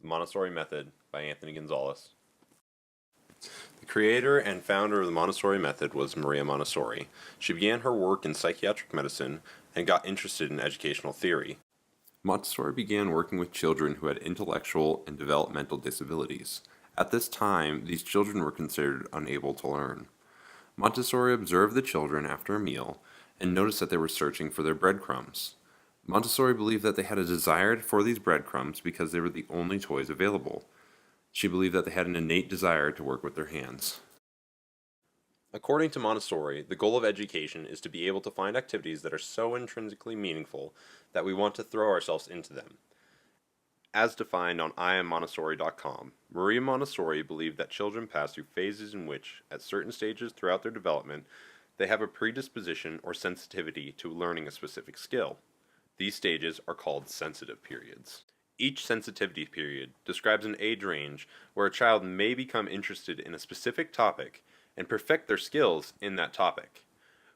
The Montessori Method by Anthony Gonzalez. The creator and founder of the Montessori Method was Maria Montessori. She began her work in psychiatric medicine and got interested in educational theory. Montessori began working with children who had intellectual and developmental disabilities. At this time, these children were considered unable to learn. Montessori observed the children after a meal and noticed that they were searching for their breadcrumbs. Montessori believed that they had a desire for these breadcrumbs because they were the only toys available. She believed that they had an innate desire to work with their hands. According to Montessori, the goal of education is to be able to find activities that are so intrinsically meaningful that we want to throw ourselves into them. As defined on IamMontessori.com, Maria Montessori believed that children pass through phases in which, at certain stages throughout their development, they have a predisposition or sensitivity to learning a specific skill. These stages are called sensitive periods. Each sensitivity period describes an age range where a child may become interested in a specific topic and perfect their skills in that topic.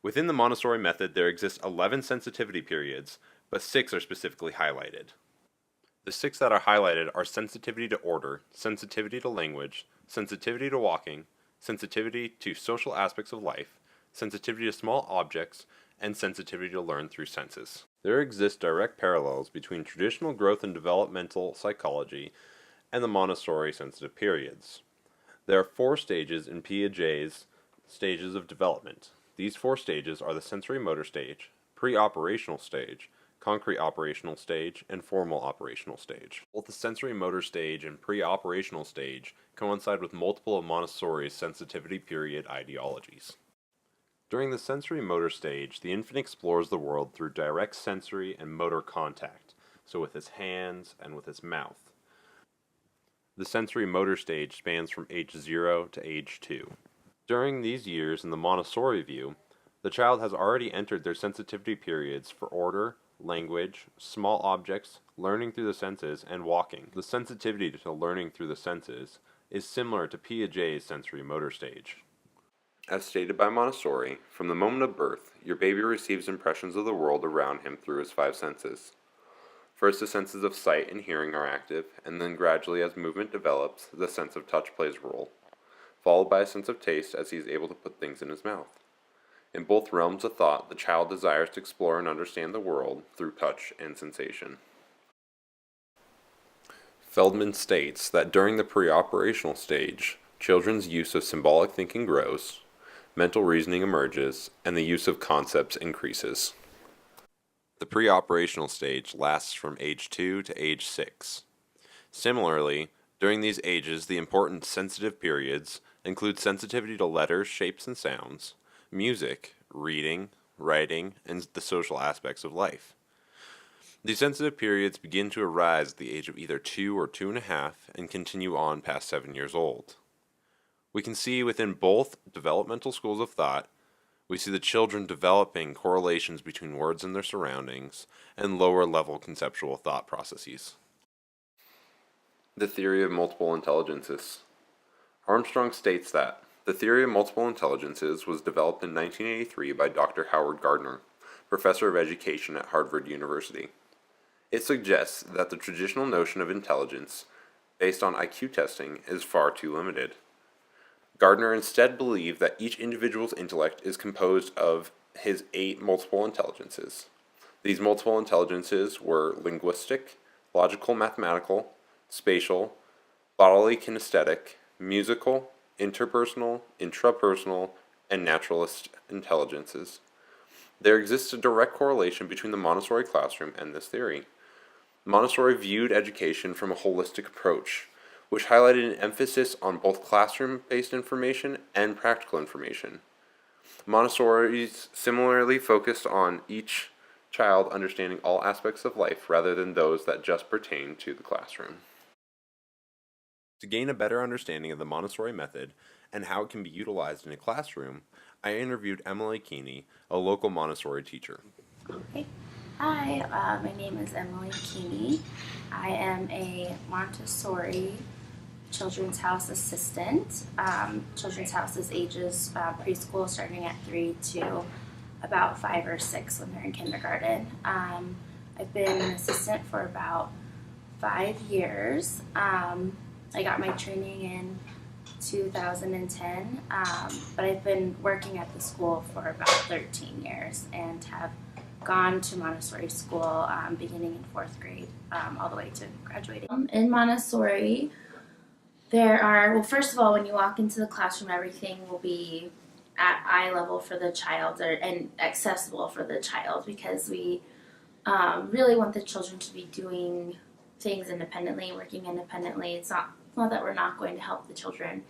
Within the Montessori method, there exist 11 sensitivity periods, but 6 are specifically highlighted. The 6 that are highlighted are sensitivity to order, sensitivity to language, sensitivity to walking, sensitivity to social aspects of life, sensitivity to small objects, and sensitivity to learn through senses. There exist direct parallels between traditional growth and developmental psychology and the Montessori sensitive periods. There are 4 stages in Piaget's stages of development. These 4 stages are the sensory motor stage, pre-operational stage, concrete operational stage, and formal operational stage. Both the sensory motor stage and pre-operational stage coincide with multiple of Montessori's sensitivity period ideologies. During the sensory motor stage, the infant explores the world through direct sensory and motor contact, so with his hands and with his mouth. The sensory motor stage spans from age 0 to age 2. During these years, in the Montessori view, the child has already entered their sensitivity periods for order, language, small objects, learning through the senses, and walking. The sensitivity to learning through the senses is similar to Piaget's sensory motor stage. As stated by Montessori, from the moment of birth, your baby receives impressions of the world around him through his 5 senses. First, the senses of sight and hearing are active, and then gradually as movement develops, the sense of touch plays a role, followed by a sense of taste as he is able to put things in his mouth. In both realms of thought, the child desires to explore and understand the world through touch and sensation. Feldman states that during the pre-operational stage, children's use of symbolic thinking grows, mental reasoning emerges, and the use of concepts increases. The pre-operational stage lasts from age 2 to age 6. Similarly, during these ages, the important sensitive periods include sensitivity to letters, shapes, and sounds, music, reading, writing, and the social aspects of life. These sensitive periods begin to arise at the age of either 2 or 2.5 and continue on past 7 years old. We can see within both developmental schools of thought, we see the children developing correlations between words and their surroundings and lower level conceptual thought processes. The theory of multiple intelligences. Armstrong states that the theory of multiple intelligences was developed in 1983 by Dr. Howard Gardner, professor of education at Harvard University. It suggests that the traditional notion of intelligence, based on IQ testing, is far too limited. Gardner instead believed that each individual's intellect is composed of his 8 multiple intelligences. These multiple intelligences were linguistic, logical mathematical, spatial, bodily kinesthetic, musical, interpersonal, intrapersonal, and naturalist intelligences. There exists a direct correlation between the Montessori classroom and this theory. Montessori viewed education from a holistic approach, which highlighted an emphasis on both classroom-based information and practical information. Montessori's similarly focused on each child understanding all aspects of life rather than those that just pertain to the classroom. To gain a better understanding of the Montessori method and how it can be utilized in a classroom, I interviewed Emily Keeney, a local Montessori teacher. Okay. Hi, my name is Emily Keeney. I am a Montessori Children's House assistant. Children's House is ages preschool starting at 3 to about 5 or 6 when they're in kindergarten. I've been an assistant for about 5 years. I got my training in 2010, but I've been working at the school for about 13 years and have gone to Montessori school beginning in 4th grade all the way to graduating. In Montessori, there are, well, first of all, when you walk into the classroom, everything will be at eye level for the child and accessible for the child, because we really want the children to be doing things independently, working independently. It's not that we're not going to help the children,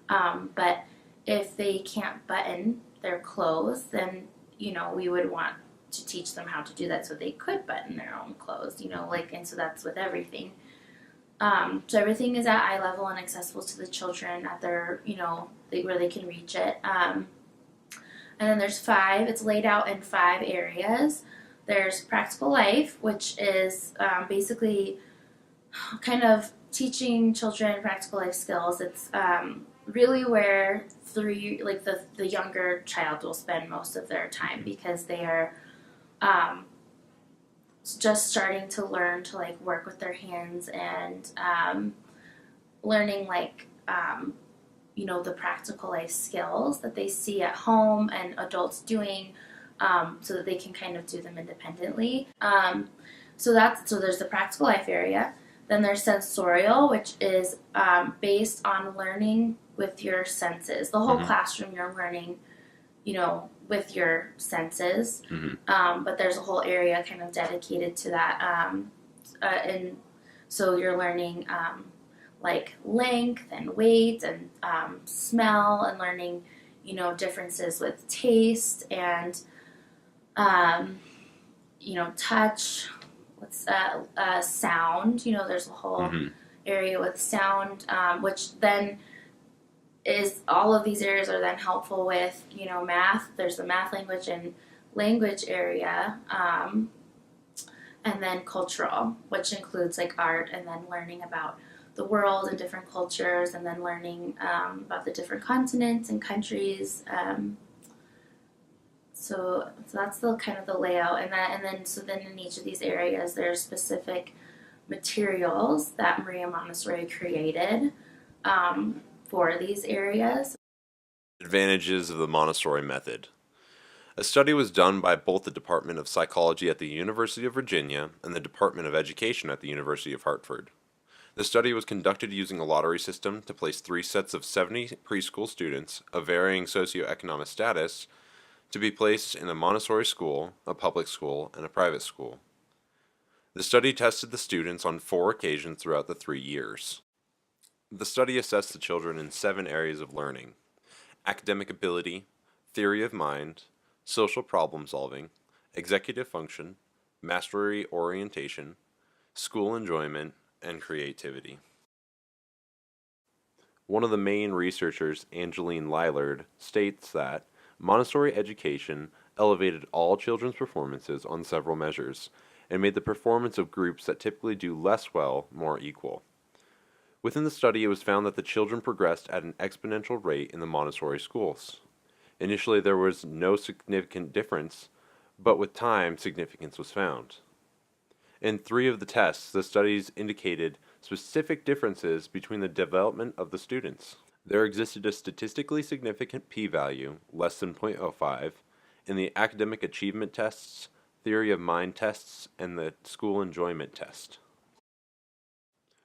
but if they can't button their clothes, then we would want to teach them how to do that so they could button their own clothes. And so that's with everything. So everything is at eye level and accessible to the children at their, where they can reach it. And then there's 5. It's laid out in 5 areas. There's practical life, which is basically kind of teaching children practical life skills. It's really where the younger child will spend most of their time, because they are just starting to learn to work with their hands and learning the practical life skills that they see at home and adults doing, so that they can kind of do them independently. So there's the practical life area. Then there's sensorial, which is based on learning with your senses. The whole classroom, you're learning, with your senses. But there's a whole area kind of dedicated to that. And so you're learning length and weight and smell, and learning, differences with taste and, touch. Sound. There's a whole area with sound, which then is, all of these areas are then helpful with, math. There's the math, language, and language area, and then cultural, which includes art, and then learning about the world and different cultures, and then learning about the different continents and countries. So that's the kind of the layout, and then in each of these areas there's specific materials that Maria Montessori created for these areas. Advantages of the Montessori Method. A study was done by both the Department of Psychology at the University of Virginia and the Department of Education at the University of Hartford. The study was conducted using a lottery system to place 3 sets of 70 preschool students of varying socioeconomic status to be placed in a Montessori school, a public school, and a private school. The study tested the students on 4 occasions throughout the 3 years. The study assessed the children in 7 areas of learning: academic ability, theory of mind, social problem solving, executive function, mastery orientation, school enjoyment, and creativity. One of the main researchers, Angeline Lillard, states that Montessori education elevated all children's performances on several measures and made the performance of groups that typically do less well more equal. Within the study, it was found that the children progressed at an exponential rate in the Montessori schools. Initially, there was no significant difference, but with time, significance was found. In 3 of the tests, the studies indicated specific differences between the development of the students. There existed a statistically significant p-value, less than 0.05, in the academic achievement tests, theory of mind tests, and the school enjoyment test.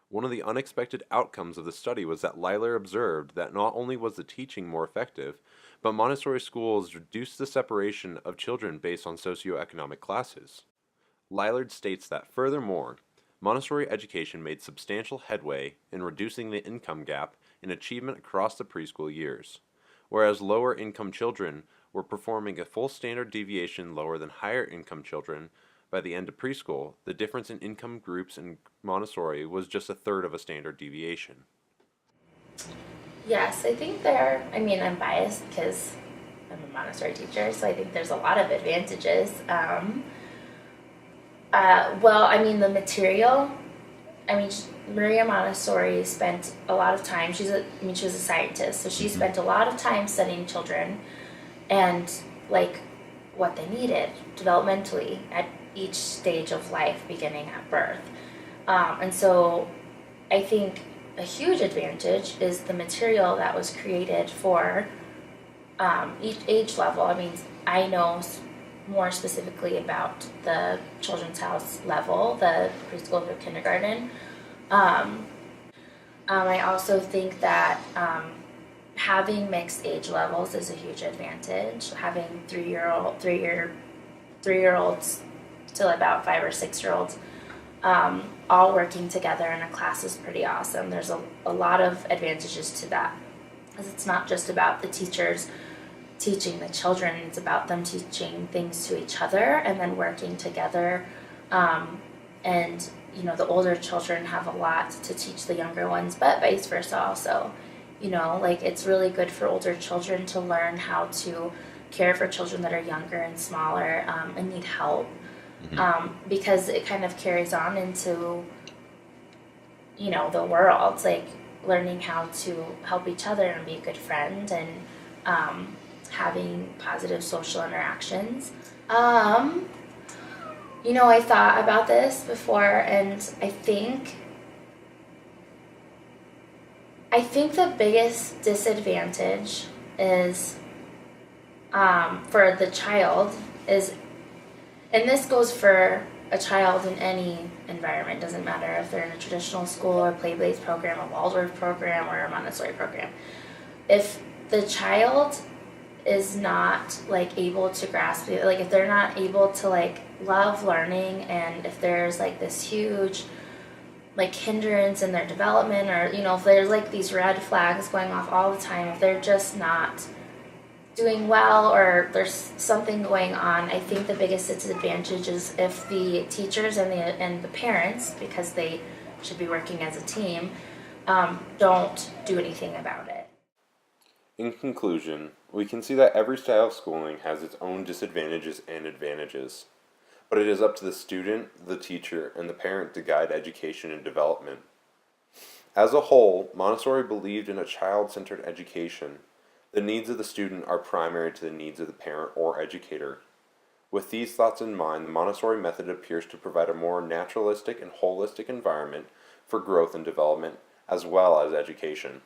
One of the unexpected outcomes of the study was that Lillard observed that not only was the teaching more effective, but Montessori schools reduced the separation of children based on socioeconomic classes. Lillard states that, furthermore, Montessori education made substantial headway in reducing the income gap in achievement across the preschool years, whereas lower income children were performing a full standard deviation lower than higher income children. By the end of preschool, the difference in income groups in Montessori was just 1/3 of a standard deviation. Yes, I think I'm biased because I'm a Montessori teacher, so I think there's a lot of advantages. The material, Maria Montessori spent a lot of time, she was a scientist, so she spent a lot of time studying children and what they needed developmentally at each stage of life beginning at birth. And so I think a huge advantage is the material that was created for each age level. I mean, I know more specifically about the Children's House level, the preschool through kindergarten. I also think that having mixed age levels is a huge advantage. Having three year olds to about 5 or 6 year olds all working together in a class is pretty awesome. There's a lot of advantages to that, because it's not just about the teachers teaching the children, it's about them teaching things to each other and then working together. And the older children have a lot to teach the younger ones, but vice versa also. Like, it's really good for older children to learn how to care for children that are younger and smaller, and need help. Because it kind of carries on into the world, like learning how to help each other and be a good friend, and having positive social interactions. I thought about this before, and I think the biggest disadvantage is, for the child is, and this goes for a child in any environment, doesn't matter if they're in a traditional school or play-based program, a Waldorf program, or a Montessori program. If the child is not able to grasp it, if they're not able to love learning, and if there's this huge hindrance in their development, or if there's these red flags going off all the time, if they're just not doing well, or there's something going on, I think the biggest disadvantage is if the teachers and the parents, because they should be working as a team, don't do anything about it. In conclusion, we can see that every style of schooling has its own disadvantages and advantages, but it is up to the student, the teacher, and the parent to guide education and development. As a whole, Montessori believed in a child-centered education. The needs of the student are primary to the needs of the parent or educator. With these thoughts in mind, the Montessori method appears to provide a more naturalistic and holistic environment for growth and development, as well as education.